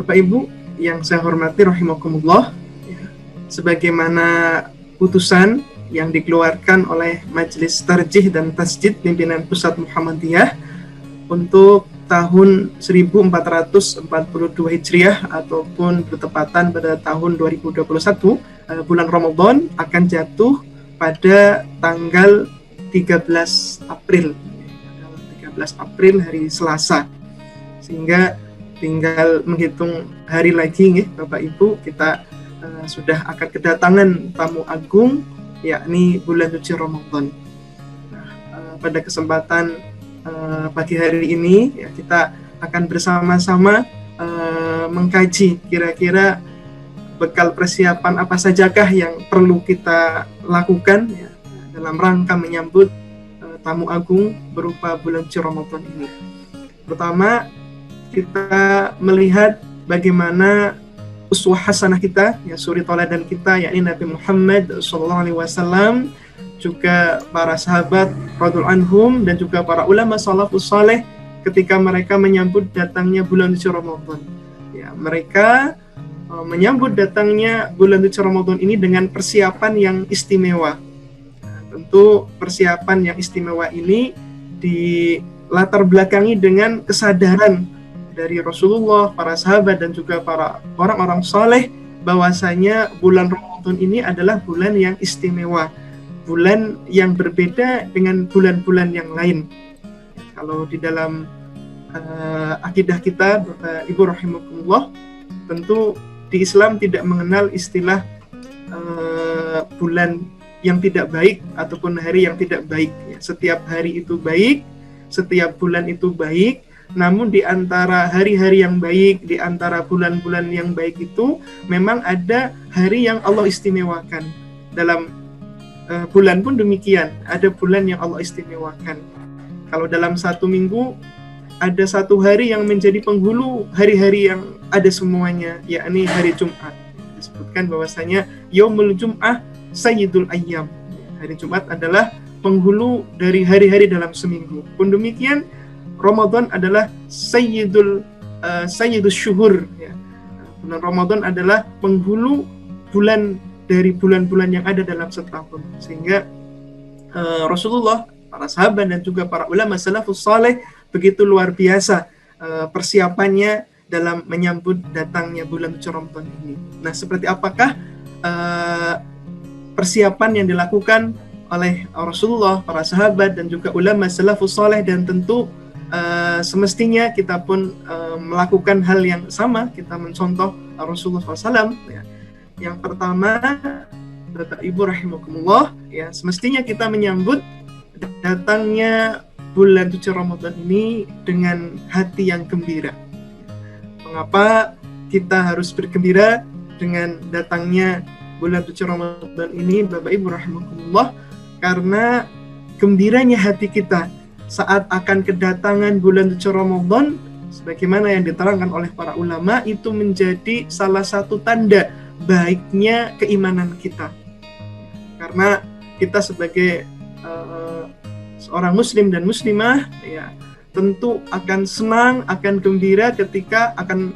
Bapak Ibu yang saya hormati rahimakumullah, ya, sebagaimana putusan yang dikeluarkan oleh Majelis Tarjih dan Tasjid Pimpinan Pusat Muhammadiyah untuk tahun 1442 Hijriah ataupun bertepatan pada tahun 2021, bulan Ramadan akan jatuh pada tanggal 13 April. 13 April hari Selasa. Sehingga tinggal menghitung hari lagi nih Bapak Ibu, kita sudah akan kedatangan tamu agung, yakni bulan suci Ramadan. Pada kesempatan pagi hari ini ya, kita akan bersama-sama mengkaji kira-kira bekal persiapan apa sajakah yang perlu kita lakukan ya, dalam rangka menyambut tamu agung berupa bulan suci Ramadan ini. Pertama, kita melihat bagaimana uswah hasanah kita, ya, suri teladan kita, yakni Nabi Muhammad SAW, juga para sahabat radhiyallahu anhum dan juga para ulama salafus saleh ketika mereka menyambut datangnya bulan suci Ramadan. Ya, mereka menyambut datangnya bulan suci Ramadan ini dengan persiapan yang istimewa. Tentu persiapan yang istimewa ini dilatar belakangi dengan kesadaran dari Rasulullah, para sahabat dan juga para orang-orang saleh bahwasanya bulan Ramadan ini adalah bulan yang istimewa, bulan yang berbeda dengan bulan-bulan yang lain. Kalau di dalam akidah kita, Bapak Ibu rahimakumullah, tentu di Islam tidak mengenal istilah bulan yang tidak baik ataupun hari yang tidak baik. Setiap hari itu baik, setiap bulan itu baik, namun di antara hari-hari yang baik, di antara bulan-bulan yang baik itu memang ada hari yang Allah istimewakan. Dalam bulan pun demikian, ada bulan yang Allah istimewakan. Kalau dalam satu minggu ada satu hari yang menjadi penghulu hari-hari yang ada semuanya, yakni hari Jumat. Disebutkan bahwasanya Yaumul Jum'ah Sayyidul Ayyam. Hari Jumat adalah penghulu dari hari-hari dalam seminggu. Pun demikian Ramadan adalah Sayyidul Syuhur. Ya. Bulan Ramadan adalah penghulu bulan dari bulan-bulan yang ada dalam setahun. Sehingga Rasulullah, para sahabat dan juga para ulama salafus saleh begitu luar biasa persiapannya dalam menyambut datangnya bulan suci Ramadan ini. Nah, seperti apakah persiapan yang dilakukan oleh Rasulullah, para sahabat dan juga ulama salafus saleh, dan tentu semestinya kita pun melakukan hal yang sama, kita mencontoh Rasulullah SAW. Ya. Yang pertama, Bapak Ibu rahimakumullah, ya, semestinya kita menyambut datangnya bulan suci Ramadan ini dengan hati yang gembira. Mengapa kita harus bergembira dengan datangnya bulan suci Ramadan ini, Bapak Ibu rahimakumullah? Karena gembiranya hati kita saat akan kedatangan bulan suci Ramadan, sebagaimana yang diterangkan oleh para ulama, itu menjadi salah satu tanda baiknya keimanan kita. Karena kita sebagai seorang muslim dan muslimah, ya, tentu akan senang, akan gembira ketika akan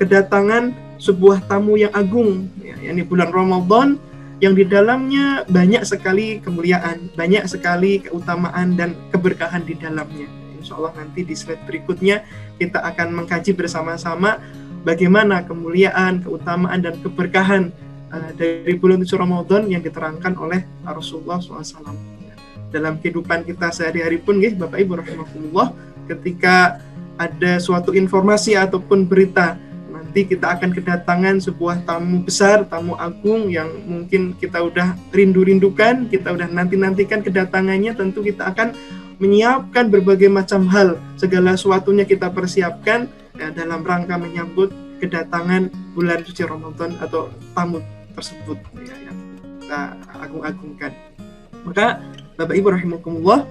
kedatangan sebuah tamu yang agung, ya, yakni bulan Ramadan, yang di dalamnya banyak sekali kemuliaan, banyak sekali keutamaan dan keberkahan di dalamnya. Insya Allah nanti di slide berikutnya kita akan mengkaji bersama-sama bagaimana kemuliaan, keutamaan dan keberkahan dari bulan suci Ramadan yang diterangkan oleh Rasulullah SAW. Dalam kehidupan kita sehari-hari pun, Bapak Ibu rahimakumullah, ketika ada suatu informasi ataupun berita, nanti kita akan kedatangan sebuah tamu besar, tamu agung yang mungkin kita udah rindu-rindukan, kita udah nanti-nantikan kedatangannya. Tentu kita akan menyiapkan berbagai macam hal, segala sesuatunya kita persiapkan ya, dalam rangka menyambut kedatangan bulan suci Ramadan atau tamu tersebut ya, yang kita agung-agungkan. Maka Bapak Ibu rahimakumullah,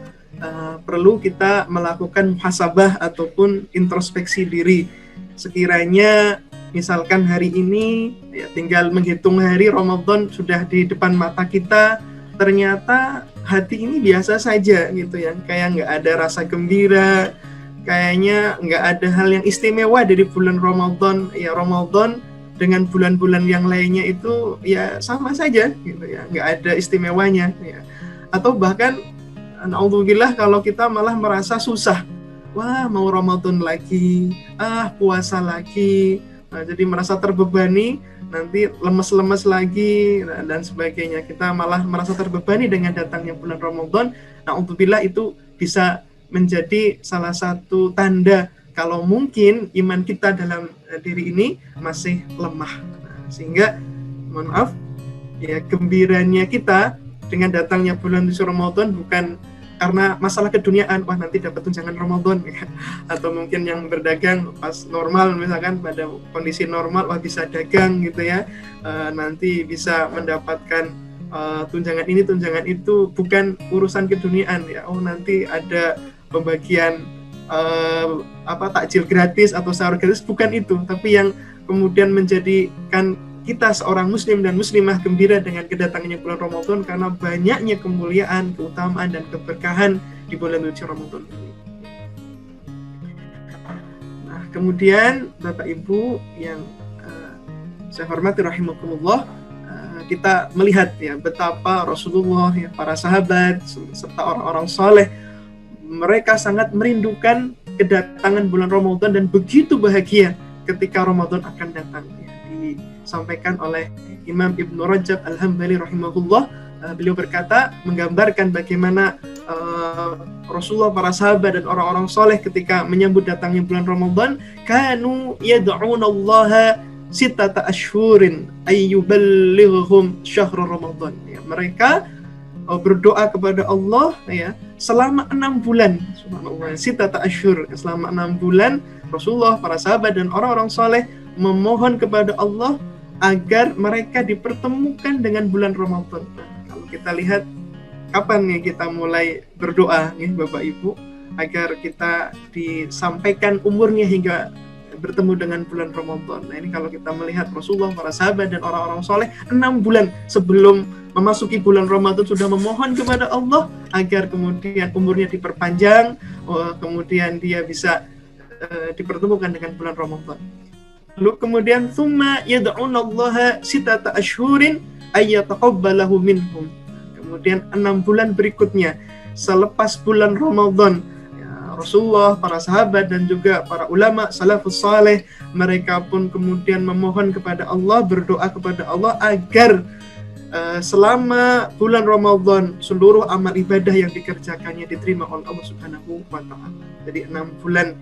perlu kita melakukan muhasabah ataupun introspeksi diri. Sekiranya misalkan hari ini ya, tinggal menghitung hari Ramadan sudah di depan mata kita, ternyata hati ini biasa saja gitu ya, kayak nggak ada rasa gembira, kayaknya nggak ada hal yang istimewa dari bulan Ramadan. Ya Ramadan dengan bulan-bulan yang lainnya itu ya sama saja gitu ya, nggak ada istimewanya ya. Atau bahkan naudzubillah kalau kita malah merasa susah, wah mau Ramadan lagi, puasa lagi, jadi merasa terbebani, nanti lemes-lemes lagi dan sebagainya. Kita malah merasa terbebani dengan datangnya bulan Ramadan. Naudzubillah itu bisa menjadi salah satu tanda kalau mungkin iman kita dalam diri ini masih lemah. Sehingga mohon maaf ya, gembiranya kita dengan datangnya bulan suci Ramadan bukan karena masalah keduniaan, wah nanti dapat tunjangan Ramadan ya. Atau mungkin yang berdagang pas normal misalkan pada kondisi normal, wah bisa dagang gitu ya, nanti bisa mendapatkan tunjangan ini tunjangan itu, bukan urusan keduniaan ya. Oh nanti ada pembagian takjil gratis atau sahur gratis, bukan itu. Tapi yang kemudian menjadikan kita seorang muslim dan muslimah gembira dengan kedatangannya bulan Ramadan karena banyaknya kemuliaan, keutamaan dan keberkahan di bulan suci Ramadan ini. Nah, kemudian Bapak Ibu yang saya hormati rahimakumullah, kita melihat ya betapa Rasulullah, ya, para sahabat serta orang-orang saleh, mereka sangat merindukan kedatangan bulan Ramadan dan begitu bahagia ketika Ramadan akan datang. Disampaikan oleh Imam Ibnu Rajab Al-Hambali rahimahullah, beliau berkata, menggambarkan bagaimana Rasulullah, para sahabat dan orang-orang soleh ketika menyambut datangnya bulan Ramadan, kanu yad'unallaha sittata ashhurin ayyuballighum syahr Ramadan. Ya, mereka berdoa kepada Allah ya selama 6 bulan. Subhanallah, sittata ashhur, selama 6 bulan Rasulullah, para sahabat dan orang-orang soleh memohon kepada Allah agar mereka dipertemukan dengan bulan Ramadan. Nah, kalau kita lihat kapan nih kita mulai berdoa nih Bapak Ibu agar kita disampaikan umurnya hingga bertemu dengan bulan Ramadan. Nah, ini kalau kita melihat Rasulullah, para sahabat dan orang-orang soleh 6 bulan sebelum memasuki bulan Ramadan sudah memohon kepada Allah agar kemudian umurnya diperpanjang, kemudian dia bisa dipertemukan dengan bulan Ramadan. Lalu kemudian thumma yad'unallaha sittata ashhurin ayyataqabbalahu minhum. Kemudian 6 bulan berikutnya selepas bulan Ramadan, ya, Rasulullah, para sahabat dan juga para ulama salafus saleh, mereka pun kemudian memohon kepada Allah, berdoa kepada Allah agar selama bulan Ramadan seluruh amal ibadah yang dikerjakannya diterima oleh Allah Subhanahu wa taala. Jadi 6 bulan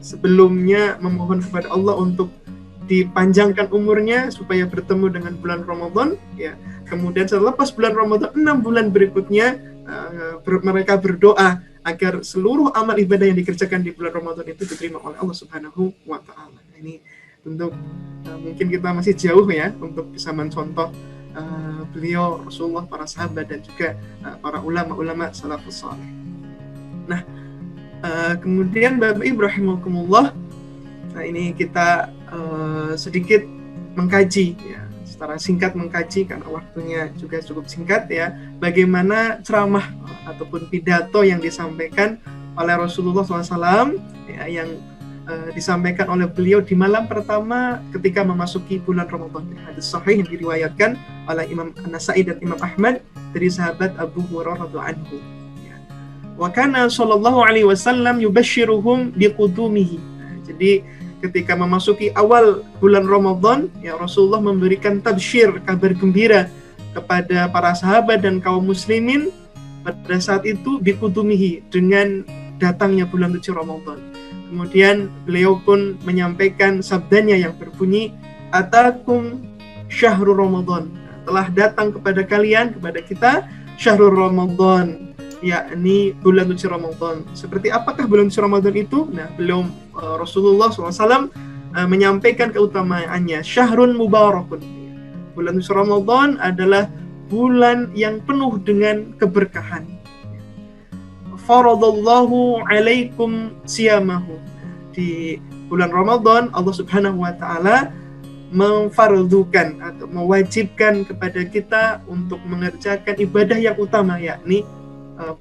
sebelumnya memohon kepada Allah untuk dipanjangkan umurnya supaya bertemu dengan bulan Ramadan ya. Kemudian selepas bulan Ramadan 6 bulan berikutnya mereka berdoa agar seluruh amal ibadah yang dikerjakan di bulan Ramadan itu diterima oleh Allah Subhanahu wa taala. Ini tentu mungkin kita masih jauh ya untuk bisa mencontoh beliau, Rasulullah, para sahabat dan juga para ulama-ulama salafus saleh. Nah, kemudian Bapak Ibu rahimakumullah, nah ini kita sedikit mengkaji ya, secara singkat mengkaji karena waktunya juga cukup singkat ya, bagaimana ceramah ataupun pidato yang disampaikan oleh Rasulullah SAW ya, yang disampaikan oleh beliau di malam pertama ketika memasuki bulan Ramadan. Hadis sahih yang diriwayatkan oleh Imam An-Nasa'i dan Imam Ahmad dari sahabat Abu Hurairah radhiyallahu anhu. Wa kana sallallahu alaihi wasallam yubashshiruhum biqudumihi. Jadi ketika memasuki awal bulan Ramadan, ya Rasulullah memberikan tabsyir, kabar gembira kepada para sahabat dan kaum muslimin pada saat itu biqudumihi, dengan datangnya bulan suci Ramadan. Kemudian beliau pun menyampaikan sabdanya yang berbunyi, atakum syahrul Ramadan, telah datang kepada kalian, kepada kita, syahrul Ramadan, yakni bulan suci Ramadan. Seperti apakah bulan suci Ramadan itu? Nah, beliau Rasulullah SAW menyampaikan keutamaannya. Syahrun mubarakun, bulan suci Ramadan adalah bulan yang penuh dengan keberkahan. Faradallahu alaikum siyamahu. Di bulan Ramadan Allah Subhanahu wa taala memfardukan atau mewajibkan kepada kita untuk mengerjakan ibadah yang utama, yakni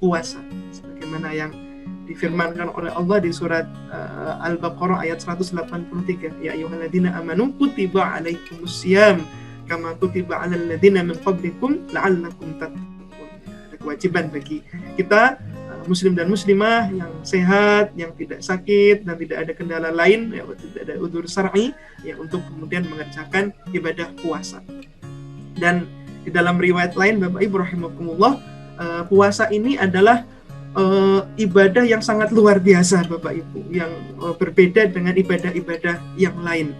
puasa, sebagaimana yang difirmankan oleh Allah di surat Al-Baqarah ayat 183, ya ayyuhalladzina amanu kutiba alaikumusiyam kama kutiba alal ladzina min qablikum la'allakum tattaqun. Ada kewajiban bagi kita muslim dan muslimah yang sehat, yang tidak sakit dan tidak ada kendala lain, ya, tidak ada udzur syar'i, ya, untuk kemudian mengerjakan ibadah puasa. Dan di dalam riwayat lain Bapak Ibu rahimakumullah, puasa ini adalah ibadah yang sangat luar biasa Bapak Ibu, yang berbeda dengan ibadah-ibadah yang lain.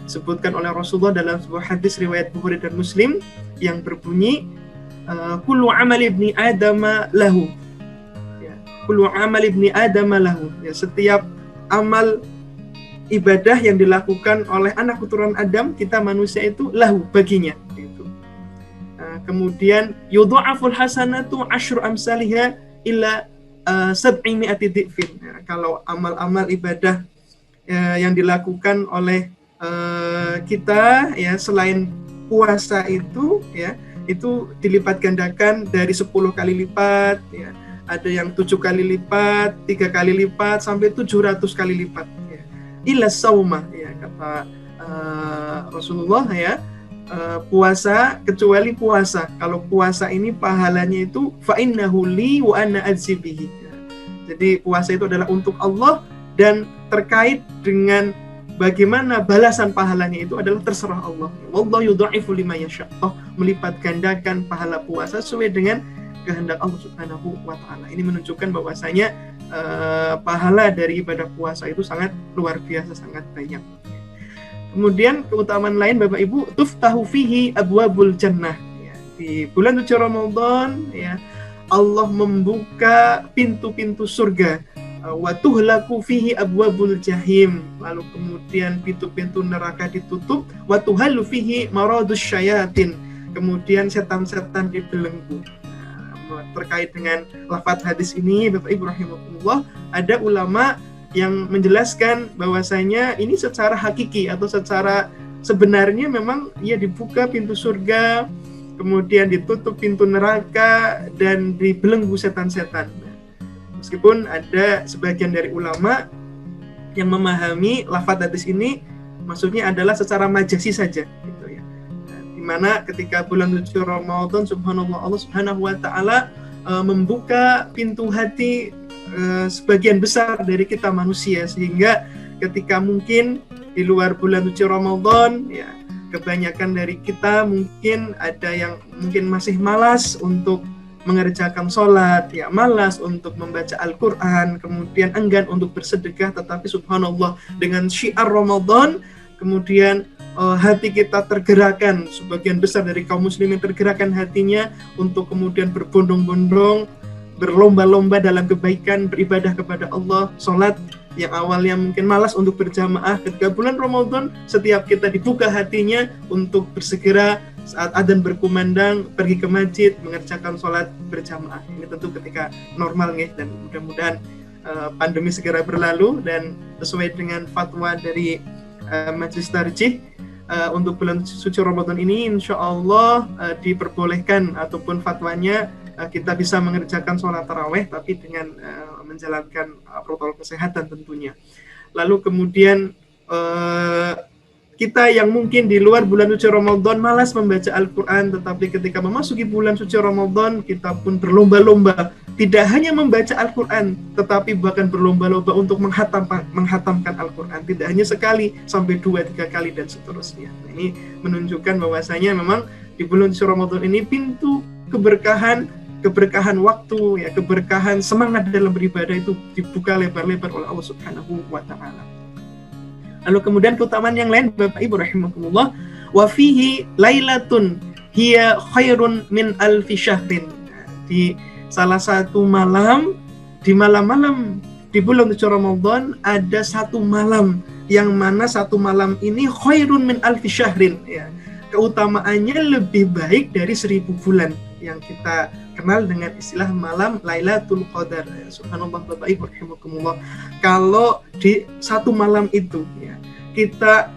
Disebutkan oleh Rasulullah dalam sebuah hadis riwayat Bukhari dan Muslim yang berbunyi kullu amal ibni adama lahu, kullu amal ibni adama lahu, ya, setiap amal ibadah yang dilakukan oleh anak keturunan Adam, kita manusia itu lahu, baginya gitu. Kemudian yudha'aful hasanatu asyru amsalihha ila 700 dhifin. Ya, kalau amal-amal ibadah yang dilakukan oleh kita, ya, selain puasa itu, ya, itu dilipat gandakan dari 10 kali lipat, ya. Ada yang 7 kali lipat, 3 kali lipat, sampai 700 kali lipat, ya. Illa sauma, ya, kata Rasulullah, ya, puasa, kecuali puasa. Kalau puasa ini pahalanya itu fa innahu li wa ana ajzi bihi. Jadi puasa itu adalah untuk Allah, dan terkait dengan bagaimana balasan pahalanya itu adalah terserah Allah. Wallahu yudha'ifu liman yasha'. Melipat gandakan pahala puasa sesuai dengan kehendak Allah Subhanahu wa taala. Ini menunjukkan bahwasanya pahala dari ibadah puasa itu sangat luar biasa, sangat banyak. Kemudian keutamaan lain Bapak Ibu, tuftahu fihi abwabul jannah. Ya, di bulan suci Ramadan, ya, Allah membuka pintu-pintu surga. Wa tuhlaku fihi abwabul jahim. Lalu kemudian pintu-pintu neraka ditutup. Wa tuhallu fihi maradus syayatin. Kemudian setan-setan dibelenggu. Terkait dengan lafaz hadis ini Bapak Ibu rahimakumullah, ada ulama yang menjelaskan bahwasanya ini secara hakiki atau secara sebenarnya memang ya dibuka pintu surga, kemudian ditutup pintu neraka, dan dibelenggu setan-setan. Meskipun ada sebagian dari ulama yang memahami lafaz hadis ini maksudnya adalah secara majasi saja, gitu ya. Di mana ketika bulan suci Ramadan, subhanallah, Allah Subhanahu wa taala membuka pintu hati sebagian besar dari kita manusia, sehingga ketika mungkin di luar bulan suci Ramadan, ya, kebanyakan dari kita mungkin ada yang mungkin masih malas untuk mengerjakan sholat, ya, malas untuk membaca Al-Quran, kemudian enggan untuk bersedekah. Tetapi subhanallah, dengan syiar Ramadan, kemudian hati kita tergerakkan, sebagian besar dari kaum muslimin tergerakkan hatinya untuk kemudian berbondong-bondong, berlomba-lomba dalam kebaikan, beribadah kepada Allah. Sholat yang awalnya mungkin malas untuk berjamaah, ketika bulan Ramadan setiap kita dibuka hatinya untuk bersegera saat adzan berkumandang pergi ke masjid mengerjakan sholat berjamaah. Ini tentu ketika normal, nih, dan mudah-mudahan pandemi segera berlalu, dan sesuai dengan fatwa dari Majelis Tarjih, untuk bulan suci Ramadan ini insya Allah diperbolehkan, ataupun fatwanya kita bisa mengerjakan sholat taraweh, tapi dengan menjalankan protokol kesehatan tentunya. Lalu kemudian kita yang mungkin di luar bulan suci Ramadan malas membaca Al-Quran, tetapi ketika memasuki bulan suci Ramadan kita pun berlomba-lomba, tidak hanya membaca Al-Quran, tetapi bahkan berlomba-lomba untuk menghatamkan Al-Quran, tidak hanya sekali, sampai 2-3 kali dan seterusnya. Nah, ini menunjukkan bahwasanya memang di bulan suci Ramadan ini pintu keberkahan waktu, ya, keberkahan semangat dalam beribadah itu dibuka lebar-lebar oleh Allah Subhanahu wa taala. Lalu kemudian keutamaan yang lain Bapak Ibu rahimakumullah, wa fihi lailatun hiya khairun min alfi syahrin. Di salah satu malam, di malam-malam di bulan suci Ramadan ada satu malam, yang mana satu malam ini khairun min alfi syahrin, ya. Keutamaannya lebih baik dari 1000 bulan, yang kita kenal dengan istilah malam Lailatul Qadar. Subhanallah Bapak Ibu rahimakumullah. Kalau di satu malam itu, ya, kita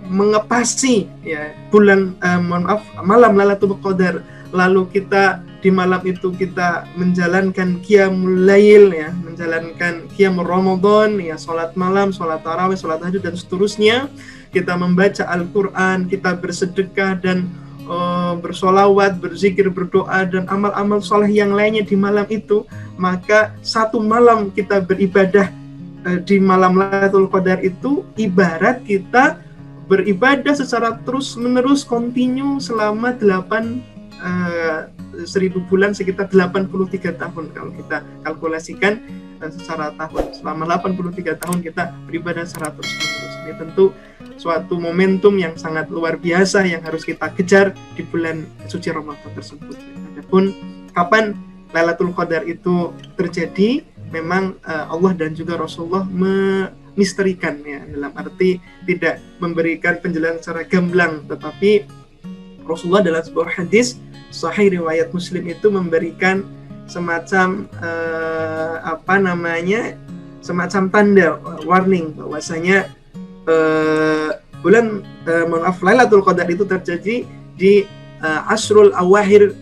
mengepasi, ya, malam Lailatul Qadar, lalu kita di malam itu kita menjalankan qiyamul lail ya, menjalankan qiyamul Ramadan ya, salat malam, salat tarawih, salat tahajud dan seterusnya, kita membaca Al-Qur'an, kita bersedekah dan bersolawat, berzikir, berdoa dan amal-amal soleh yang lainnya di malam itu, maka satu malam kita beribadah di malam Lailatul Qadar itu ibarat kita beribadah secara terus-menerus kontinu selama 1000 bulan, sekitar 83 tahun kalau kita kalkulasikan secara tahun. Selama 83 tahun kita beribadah secara terus-menerus. Ini tentu suatu momentum yang sangat luar biasa yang harus kita kejar di bulan suci Ramadan tersebut. Adapun kapan Lailatul Qadar itu terjadi, memang Allah dan juga Rasulullah memisterikan ya, dalam arti tidak memberikan penjelasan secara gamblang, tetapi Rasulullah dalam sebuah hadis sahih riwayat Muslim itu memberikan semacam semacam tanda warning bahwasanya bulan Lailatul Qadar itu terjadi di asrul awahir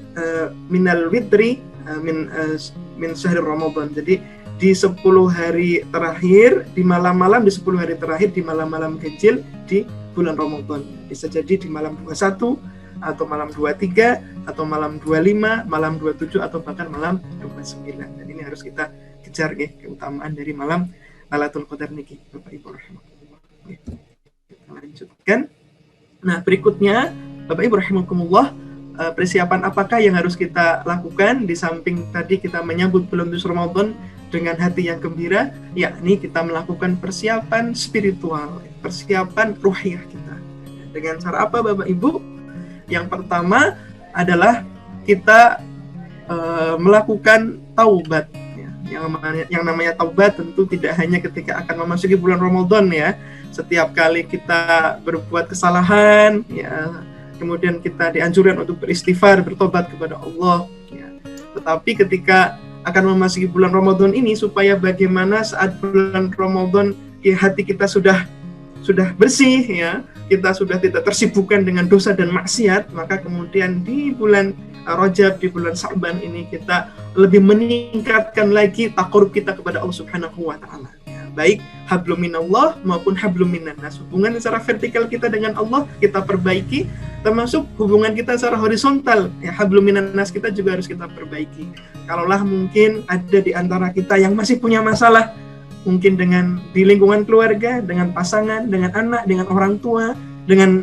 minal witri min syahr Ramadan. Jadi di 10 hari terakhir, di malam-malam di 10 hari terakhir, di malam-malam kecil di bulan Ramadan. Bisa jadi di malam 21 atau malam 23 atau malam 25, malam 27 atau bahkan malam 29. Dan ini harus kita kejar ya, keutamaan dari malam Lailatul Qadar niki, Bapak Ibu rahimakumullah. Kita lanjutkan. Nah, berikutnya Bapak Ibu rahimakumullah, persiapan apakah yang harus kita lakukan di samping tadi kita menyambut bulan suci Ramadan dengan hati yang gembira, yakni kita melakukan persiapan spiritual, persiapan ruhiyah kita. Dengan cara apa Bapak Ibu? Yang pertama adalah kita melakukan taubat ya. Yang namanya taubat tentu tidak hanya ketika akan memasuki bulan Ramadan ya. Setiap kali kita berbuat kesalahan ya, kemudian kita dianjurkan untuk beristighfar, bertobat kepada Allah ya. Tetapi ketika akan memasuki bulan Ramadan ini, supaya bagaimana saat bulan Ramadan ya, hati kita sudah bersih ya, kita sudah tidak tersibukkan dengan dosa dan maksiat, maka kemudian di bulan Rajab, di bulan Sa'ban ini kita lebih meningkatkan lagi taqarrub kita kepada Allah Subhanahu wa taala. Ya, baik hablum minallah maupun hablum minannas. Hubungan secara vertikal kita dengan Allah kita perbaiki, termasuk hubungan kita secara horizontal ya, hablum minannas kita juga harus kita perbaiki. Kalaulah mungkin ada di antara kita yang masih punya masalah, mungkin dengan di lingkungan keluarga, dengan pasangan, dengan anak, dengan orang tua, dengan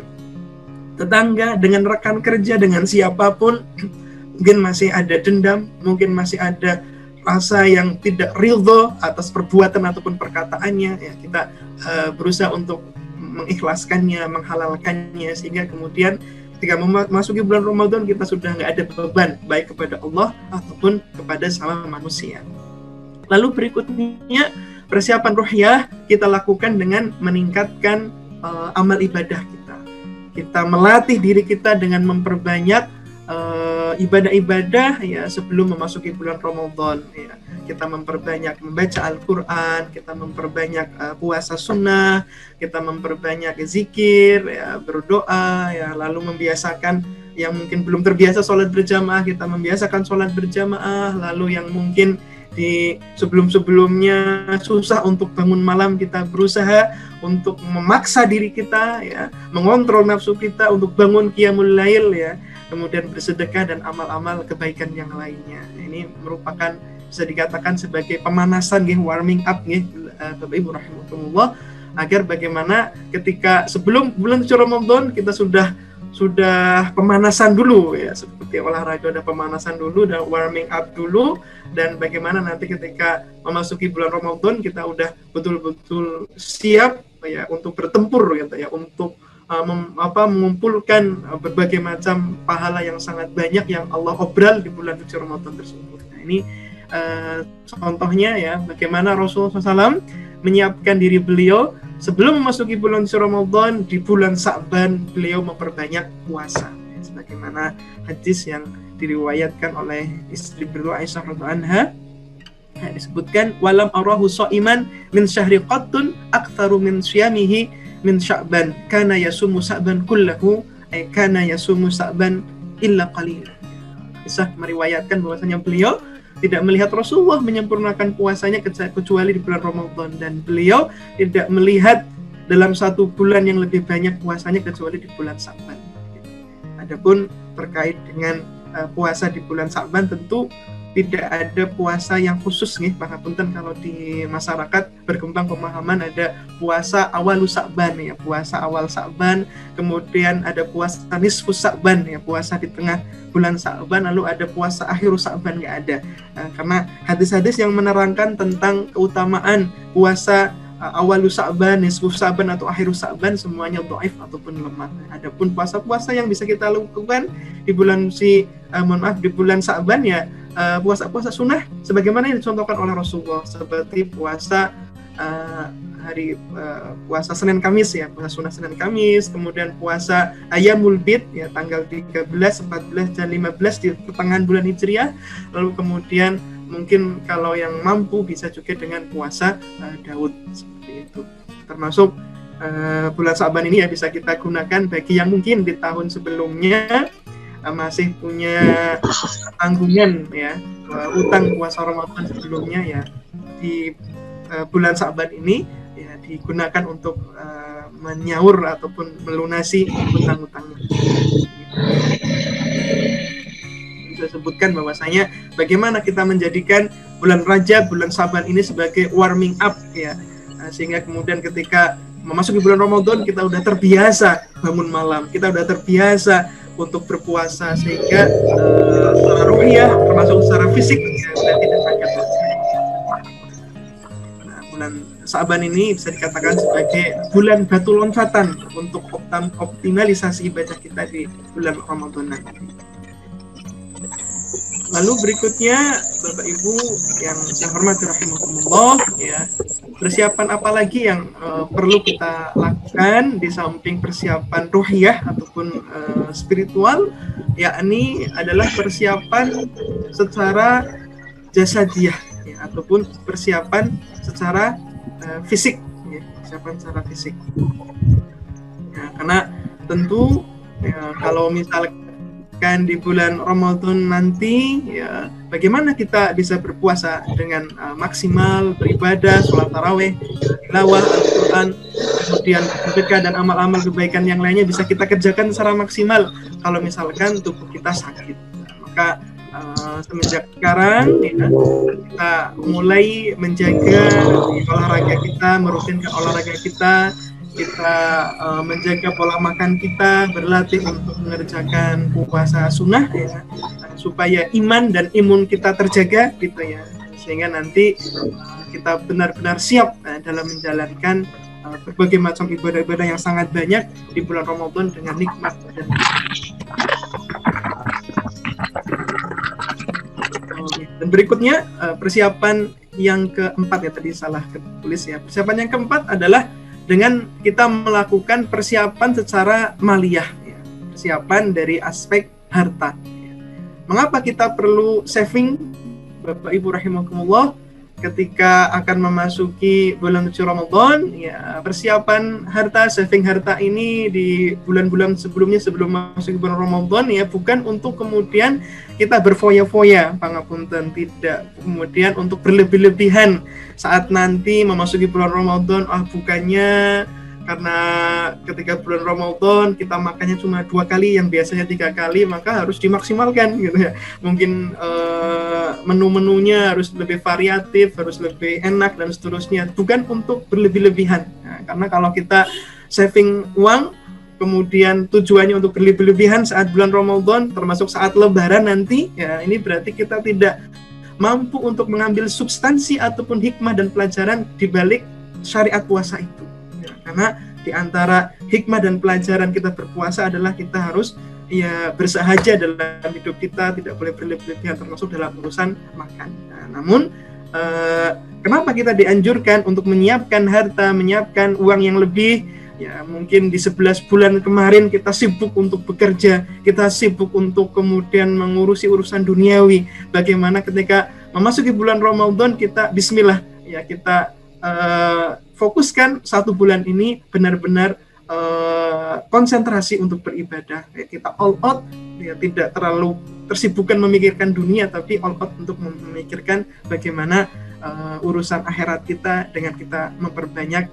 tetangga, dengan rekan kerja, dengan siapapun, mungkin masih ada dendam, mungkin masih ada rasa yang tidak ridho atas perbuatan ataupun perkataannya ya, kita berusaha untuk mengikhlaskannya, menghalalkannya, sehingga kemudian ketika memasuki bulan Ramadan kita sudah nggak ada beban baik kepada Allah ataupun kepada sama manusia. Lalu berikutnya persiapan ruhiyah kita lakukan dengan meningkatkan amal ibadah kita. Kita melatih diri kita dengan memperbanyak ibadah-ibadah ya sebelum memasuki bulan Ramadan ya. Kita memperbanyak membaca Al-Qur'an, kita memperbanyak puasa sunnah, kita memperbanyak zikir ya, berdoa ya, lalu membiasakan yang mungkin belum terbiasa sholat berjamaah, kita membiasakan sholat berjamaah, lalu yang mungkin di sebelum-sebelumnya susah untuk bangun malam, kita berusaha untuk memaksa diri kita ya, mengontrol nafsu kita untuk bangun qiyamul lail ya, kemudian bersedekah dan amal-amal kebaikan yang lainnya. Ini merupakan bisa dikatakan sebagai pemanasan warming up Bapak Ibu rahimakumullah, agar bagaimana ketika sebelum bulan suci Ramadan kita sudah pemanasan dulu ya, seperti olahraga ada pemanasan dulu dan warming up dulu, dan bagaimana nanti ketika memasuki bulan Ramadan kita udah betul-betul siap ya untuk bertempur gitu ya, untuk mengumpulkan berbagai macam pahala yang sangat banyak yang Allah obral di bulan suci Ramadan tersebut. Nah, ini contohnya ya, bagaimana Rasulullah SAW menyiapkan diri beliau sebelum memasuki bulan suci Ramadan. Di bulan Sa'ban beliau memperbanyak puasa ya, sebagaimana hadis yang diriwayatkan oleh istri beliau Aisyah radhiyallahu anha disebutkan, walam arahu sha'iman min syahri qattun aktsaru min syiyamihi min Sya'ban kana yasumu Sya'ban kullahu ay kana yasumu Sya'ban illa qalila. kisah meriwayatkan bahwasanya beliau tidak melihat Rasulullah menyempurnakan puasanya kecuali di bulan Ramadan, dan beliau tidak melihat dalam satu bulan yang lebih banyak puasanya kecuali di bulan Sa'ban. Adapun terkait dengan puasa di bulan Sa'ban, tentu tidak ada puasa yang khusus nih pangapunten. Kalau di masyarakat berkembang pemahaman ada puasa awal Sa'ban ya, puasa awal Sa'ban, kemudian ada puasa nisfus Sa'ban ya, puasa di tengah bulan Sa'ban, lalu ada puasa akhir Sa'ban. Nggak ada, karena hadis-hadis yang menerangkan tentang keutamaan puasa awal Sa'ban, nisfus Sa'ban atau akhir Sa'ban semuanya dhaif ataupun lemah. Adapun puasa-puasa yang bisa kita lakukan di bulan di bulan Sa'ban ya, puasa-puasa sunnah sebagaimana yang dicontohkan oleh Rasulullah, seperti puasa puasa Senin Kamis ya, puasa sunnah Senin Kamis, kemudian puasa Ayyamul Bid ya, tanggal 13, 14 dan 15 di pertengahan bulan Hijriah. Lalu kemudian mungkin kalau yang mampu bisa juga dengan puasa Daud, seperti itu. Termasuk bulan Sa'ban ini ya bisa kita gunakan bagi yang mungkin di tahun sebelumnya masih punya tanggungan ya, utang puasa Ramadan sebelumnya ya, di bulan Sa'ban ini ya digunakan untuk menyaur ataupun melunasi utang-utangnya. Saya sebutkan bahwasanya bagaimana kita menjadikan bulan Rajab, bulan Sa'ban ini sebagai warming up ya, sehingga kemudian ketika memasuki bulan Ramadan kita udah terbiasa bangun malam, kita udah terbiasa untuk berpuasa, sehingga secara ruhiyah termasuk secara fisik ya, sudah tidak sakit. Nah, bulan Sa'ban ini bisa dikatakan sebagai bulan batu loncatan untuk optimalisasi ibadah kita di bulan Ramadan nanti. Lalu berikutnya Bapak Ibu yang saya hormati rahimakumullah ya, persiapan apa lagi yang perlu kita lakukan di samping persiapan ruhiyah ataupun spiritual, yakni adalah persiapan secara jasadiah ya, ataupun persiapan secara fisik ya, persiapan secara fisik ya, karena tentu ya, kalau misalkan di bulan Ramadan nanti ya, bagaimana kita bisa berpuasa dengan maksimal, beribadah, sholat tarawih, tilawah Al-Quran, kemudian sedekah dan amal-amal kebaikan yang lainnya bisa kita kerjakan secara maksimal kalau misalkan tubuh kita sakit. Maka semenjak sekarang ya, kita mulai menjaga olahraga kita, merutinkan olahraga kita, menjaga pola makan kita, berlatih untuk mengerjakan puasa sunnah ya, supaya iman dan imun kita terjaga gitu ya, sehingga nanti kita benar-benar siap dalam menjalankan berbagai macam ibadah-ibadah yang sangat banyak di bulan Ramadan dengan nikmat dan berikutnya persiapan yang keempat ya, tadi salah ketulis ya. Persiapan yang keempat adalah dengan kita melakukan persiapan secara maliyah ya, persiapan dari aspek harta ya. Mengapa kita perlu saving Bapak Ibu rahimakumullah ketika akan memasuki bulan suci Ramadan ya? Persiapan harta, saving harta ini di bulan-bulan sebelumnya sebelum masuk bulan Ramadan ya, bukan untuk kemudian kita berfoya-foya pangapunten, tidak, kemudian untuk berlebih-lebihan saat nanti memasuki bulan Ramadan. Bukannya karena ketika bulan Ramadan kita makannya cuma 2 kali yang biasanya 3 kali, maka harus dimaksimalkan gitu ya. Mungkin menu-menunya harus lebih variatif, harus lebih enak dan seterusnya, bukan untuk berlebih-lebihan. Nah, karena kalau kita saving uang kemudian tujuannya untuk berlebih-lebihan saat bulan Ramadan, termasuk saat Lebaran nanti ya, ini berarti kita tidak mampu untuk mengambil substansi ataupun hikmah dan pelajaran di balik syariat puasa itu ya, karena di antara hikmah dan pelajaran kita berpuasa adalah kita harus ya bersahaja dalam hidup kita, tidak boleh berlebihan termasuk dalam urusan makan. Nah, namun kenapa kita dianjurkan untuk menyiapkan harta, menyiapkan uang yang lebih ya? Mungkin di 11 bulan kemarin kita sibuk untuk bekerja, kita sibuk untuk kemudian mengurusi urusan duniawi. Bagaimana ketika memasuki bulan Ramadan kita bismillah ya, kita fokuskan 1 bulan ini benar-benar konsentrasi untuk beribadah ya, kita all out ya, tidak terlalu tersibukkan memikirkan dunia, tapi all out untuk memikirkan bagaimana urusan akhirat kita dengan kita memperbanyak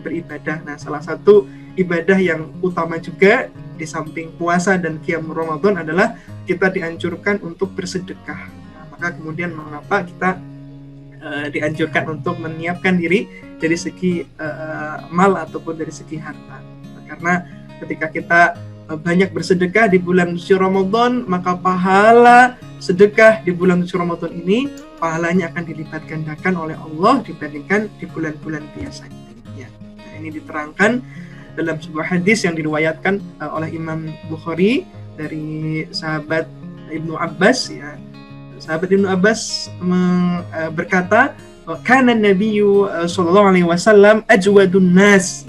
beribadah. Nah, salah satu ibadah yang utama juga di samping puasa dan qiyam Ramadan adalah kita dianjurkan untuk bersedekah. Nah, maka kemudian mengapa kita dianjurkan untuk menyiapkan diri dari segi mal ataupun dari segi harta. Nah, karena ketika kita banyak bersedekah di bulan suci Ramadan, maka pahala sedekah di bulan suci Ramadan ini pahalanya akan dilipat gandakan oleh Allah dibandingkan di bulan-bulan biasanya. Ya. Nah, ini diterangkan dalam sebuah hadis yang diriwayatkan oleh Imam Bukhari dari sahabat Ibnu Abbas. Ya. Sahabat Ibnu Abbas berkata, "Kana Nabiyyu sallallahu alaihi wasallam ajwadun nas."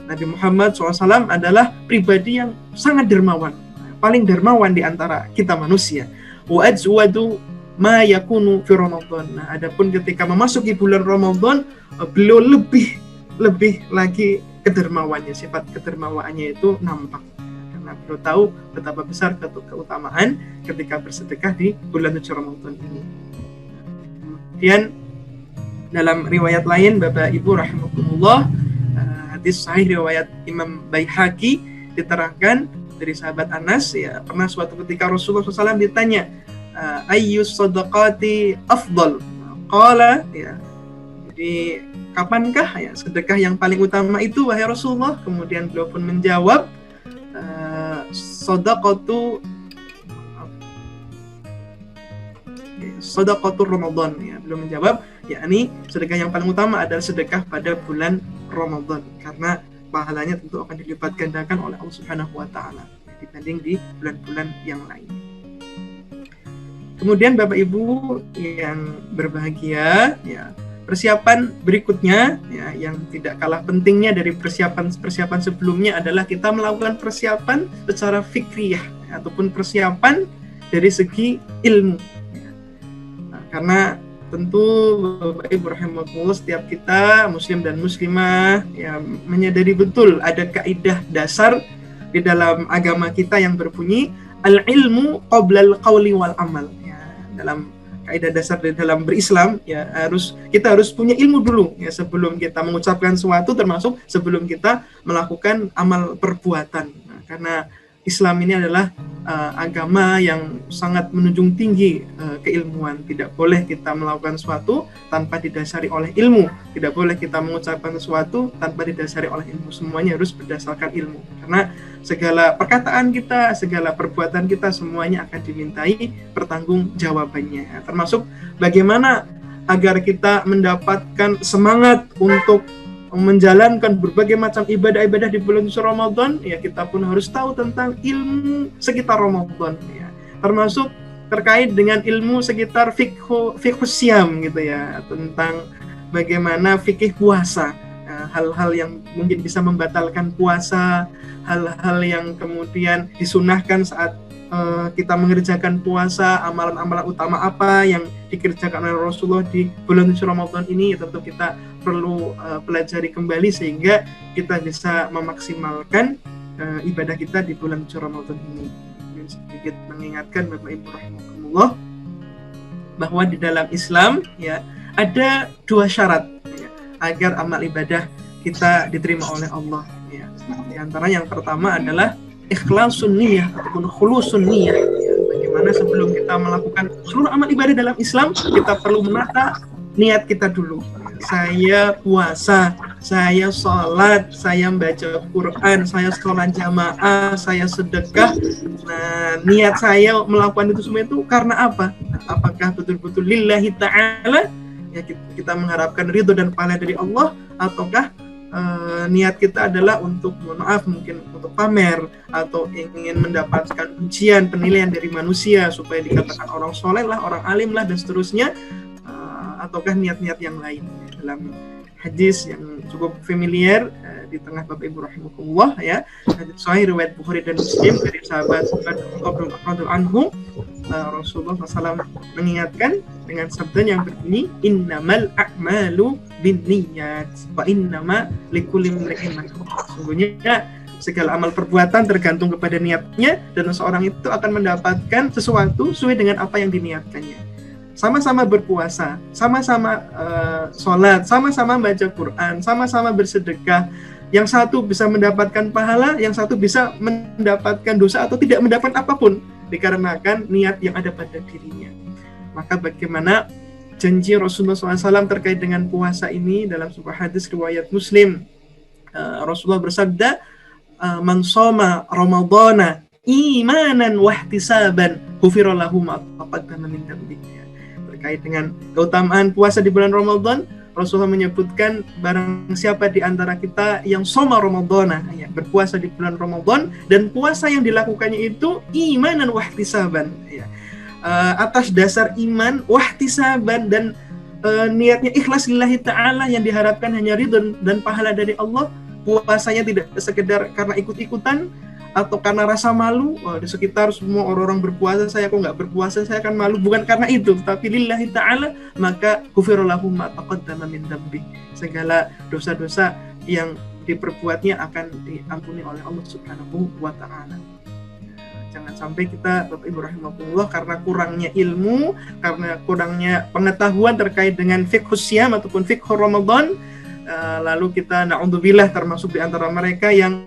Nabi Muhammad SAW adalah pribadi yang sangat dermawan, paling dermawan di antara kita manusia. Wa ajwadu ma yakunu fi Ramadan. Nah, adapun ketika memasuki bulan Ramadan, beliau lebih lagi kedermawannya, sifat kedermawaannya itu nampak. Karena beliau tahu betapa besar keutamaan ketika bersedekah di bulan suci Ramadan ini. Kemudian dalam riwayat lain, Bapak Ibu rahimakumullah, hadis sahih riwayat Imam Baihaqi diterangkan dari sahabat Anas, ya, pernah suatu ketika Rasulullah SAW ditanya, ayyus sadaqati afdal? Qala, ya, jadi kapankah ya sedekah yang paling utama itu wahai Rasulullah? Kemudian beliau pun menjawab, sadaqatur Ramadan, ya, beliau menjawab, yakni sedekah yang paling utama adalah sedekah pada bulan Ramadan, karena pahalanya tentu akan dilipat gandakan oleh Allah Subhanahu wa taala dibanding di bulan-bulan yang lain. Kemudian Bapak Ibu yang berbahagia, ya, persiapan berikutnya, ya, yang tidak kalah pentingnya dari persiapan sebelumnya adalah kita melakukan persiapan secara fikriyah, ya, ataupun persiapan dari segi ilmu. Ya. Nah, karena tentu Bapak Ibu rahimakumullah, setiap kita muslim dan muslimah, ya, menyadari betul ada kaidah dasar di dalam agama kita yang berbunyi al-ilmu qoblal qawli wal amal. Ya, dalam kaidah dasar di dalam berislam, ya, kita harus punya ilmu dulu, ya, sebelum kita mengucapkan sesuatu, termasuk sebelum kita melakukan amal perbuatan. Nah, karena Islam ini adalah agama yang sangat menunjung tinggi keilmuan. Tidak boleh kita melakukan sesuatu tanpa didasari oleh ilmu. Tidak boleh kita mengucapkan sesuatu tanpa didasari oleh ilmu. Semuanya harus berdasarkan ilmu. Karena segala perkataan kita, segala perbuatan kita, semuanya akan dimintai pertanggungjawabannya. Termasuk bagaimana agar kita mendapatkan semangat untuk menjalankan berbagai macam ibadah-ibadah di bulan suci Ramadan, ya, kita pun harus tahu tentang ilmu sekitar Ramadan, ya, termasuk terkait dengan ilmu sekitar fikih siam, gitu ya, tentang bagaimana fikih puasa, hal-hal yang mungkin bisa membatalkan puasa, hal-hal yang kemudian disunahkan saat kita mengerjakan puasa, amalan-amalan utama apa yang dikerjakan oleh Rasulullah di bulan suci Ramadan ini, tentu kita perlu pelajari kembali sehingga kita bisa memaksimalkan ibadah kita di bulan suci Ramadan ini. Dan sedikit mengingatkan Bapak Ibu rahimakumullah bahwa di dalam Islam, ya, ada dua syarat, ya, agar amal ibadah kita diterima oleh Allah, ya. Di antara yang pertama adalah ikhlasun niyah ataupun khulusun niyah, ya. Bagaimana sebelum kita melakukan seluruh amal ibadah dalam Islam, kita perlu menata niat kita dulu. Saya puasa, saya sholat, saya baca Quran, saya sholat jamaah, saya sedekah. Nah, niat saya melakukan itu semua itu karena apa? Apakah betul-betul lillahi ta'ala, ya, kita mengharapkan ridho dan pahala dari Allah, ataukah niat kita adalah untuk, mohon maaf, mungkin untuk pamer atau ingin mendapatkan ujian penilaian dari manusia supaya dikatakan orang soleh lah, orang alim lah, dan seterusnya, ataukah niat-niat yang lain. Dalam hadis yang cukup familiar di tengah Bapak Ibu rahimakumullah, ya, hadis sahih riwayat Bukhari dan Muslim dari sahabat radhiyallahu anhu, Rasulullah SAW mengingatkan dengan sabda yang berbunyi, innamal a'malu binniyat wa innama likulli imri'in ma nawa. Sesungguhnya segala amal perbuatan tergantung kepada niatnya, dan seorang itu akan mendapatkan sesuatu sesuai dengan apa yang diniatkannya. Sama-sama berpuasa, sama-sama sholat, sama-sama baca Quran, sama-sama bersedekah. Yang satu bisa mendapatkan pahala, yang satu bisa mendapatkan dosa atau tidak mendapatkan apapun, dikarenakan niat yang ada pada dirinya. Maka bagaimana janji Rasulullah SAW terkait dengan puasa ini dalam sebuah hadis riwayat Muslim. Rasulullah bersabda, man shoma ramadhana imanan wahtisaban ghufira lahu ma taqaddama min dhanbihi. Terkait dengan keutamaan puasa di bulan Ramadan, Rasulullah menyebutkan barang siapa di antara kita yang shoma ramadhana, ya, berpuasa di bulan Ramadan, dan puasa yang dilakukannya itu imanan wahtisaban, ya, atas dasar iman, wahtisaban, dan niatnya ikhlas lillahi ta'ala, yang diharapkan hanya ridho dan pahala dari Allah. Puasanya tidak sekedar karena ikut-ikutan atau karena rasa malu, di sekitar semua orang-orang berpuasa, saya kok nggak berpuasa, saya akan malu. Bukan karena itu, tapi lillahi ta'ala, maka ghufira lahu ma taqaddama min dhanbi. Segala dosa-dosa yang diperbuatnya akan diampuni oleh Allah Subhanahu wa ta'ala. Jangan sampai kita, Bapak Ibu rahimakumullah, karena kurangnya ilmu, karena kurangnya pengetahuan terkait dengan fiqhus siyam ataupun fiqhur Ramadan, lalu kita na'udzubillah termasuk di antara mereka yang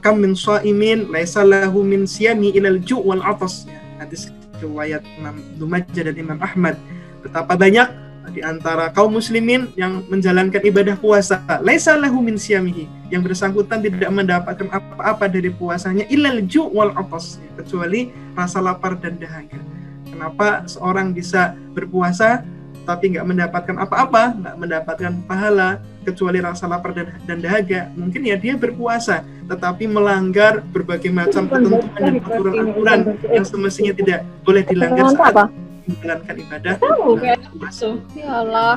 kam min shaimin laisa lahu min siyami ilal ju' wal 'atas. Hadis riwayat Imam Ibnu Majah dan Imam Ahmad. Betapa banyak di antara kaum muslimin yang menjalankan ibadah puasa, laisa lahu min siyamihi, yang bersangkutan tidak mendapatkan apa-apa dari puasanya ilal ju' wal 'atas, kecuali rasa lapar dan dahaga. Kenapa seorang bisa berpuasa tapi nggak mendapatkan apa-apa, nggak mendapatkan pahala, kecuali rasa lapar dan dahaga? Mungkin ya dia berpuasa, tetapi melanggar berbagai macam ketentuan dan aturan-aturan yang semestinya tidak boleh dilanggar saat menjalankan ibadah puasa.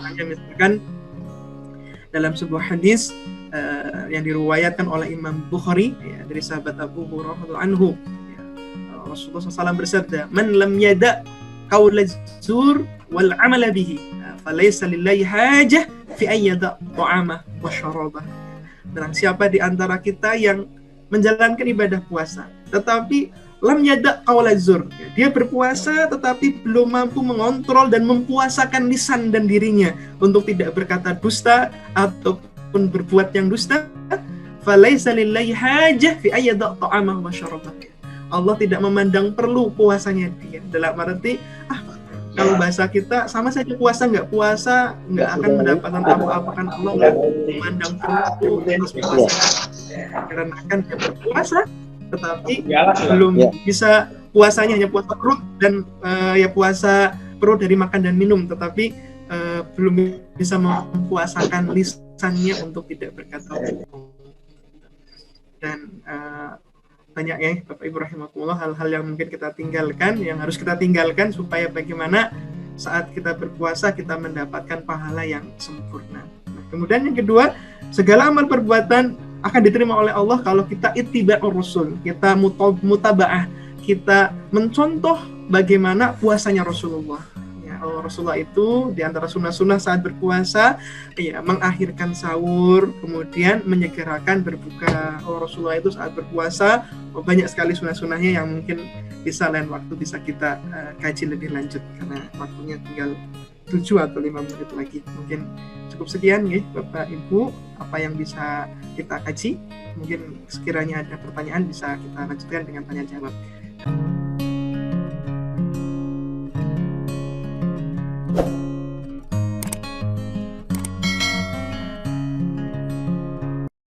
Hanya misalkan dalam sebuah hadis yang diriwayatkan oleh Imam Bukhari, ya, dari sahabat Abu Hurairah radhiyallahu anhu, ya, Rasulullah SAW bersabda, man lam yada qaula zur wal amala bihi falaysa lillahi hajah fi ayyada ta'amah wa syarabah. Barang siapa di antara kita yang menjalankan ibadah puasa tetapi lam yada qaula zur, dia berpuasa tetapi belum mampu mengontrol dan mempuasakan lisan dan dirinya untuk tidak berkata dusta ataupun berbuat yang dusta, falaysa lillahi hajah fi ayyada ta'amah wa syarabah. Allah tidak memandang perlu puasanya dia. Dalam arti, kalau bahasa kita, sama saja puasa nggak puasa, nggak akan mendapatkan apa-apa, kan Allah nggak memandang perlu atas puasa. Karena kan dia berpuasa, tetapi belum bisa, puasanya hanya puasa perut dan ya puasa perut dari makan dan minum, tetapi belum bisa mempuasakan lisannya untuk tidak berkata bohong. Dan banyak ya Bapak Ibu rahimakumullah hal-hal yang mungkin kita tinggalkan, yang harus kita tinggalkan supaya bagaimana saat kita berpuasa kita mendapatkan pahala yang sempurna. Nah, kemudian yang kedua, segala amal perbuatan akan diterima oleh Allah kalau kita ittiba'ur rasul, kita mutabaah, kita mencontoh bagaimana puasanya Rasulullah. Rasulullah itu di antara sunnah-sunnah saat berpuasa, ya, mengakhirkan sahur, kemudian menyegerakan berbuka. Rasulullah itu saat berpuasa banyak sekali sunnah-sunnahnya yang mungkin bisa lain waktu bisa kita kaji lebih lanjut karena waktunya tinggal 7 atau 5 menit lagi. Mungkin cukup sekian ya Bapak Ibu apa yang bisa kita kaji. Mungkin sekiranya ada pertanyaan bisa kita lanjutkan dengan tanya jawab.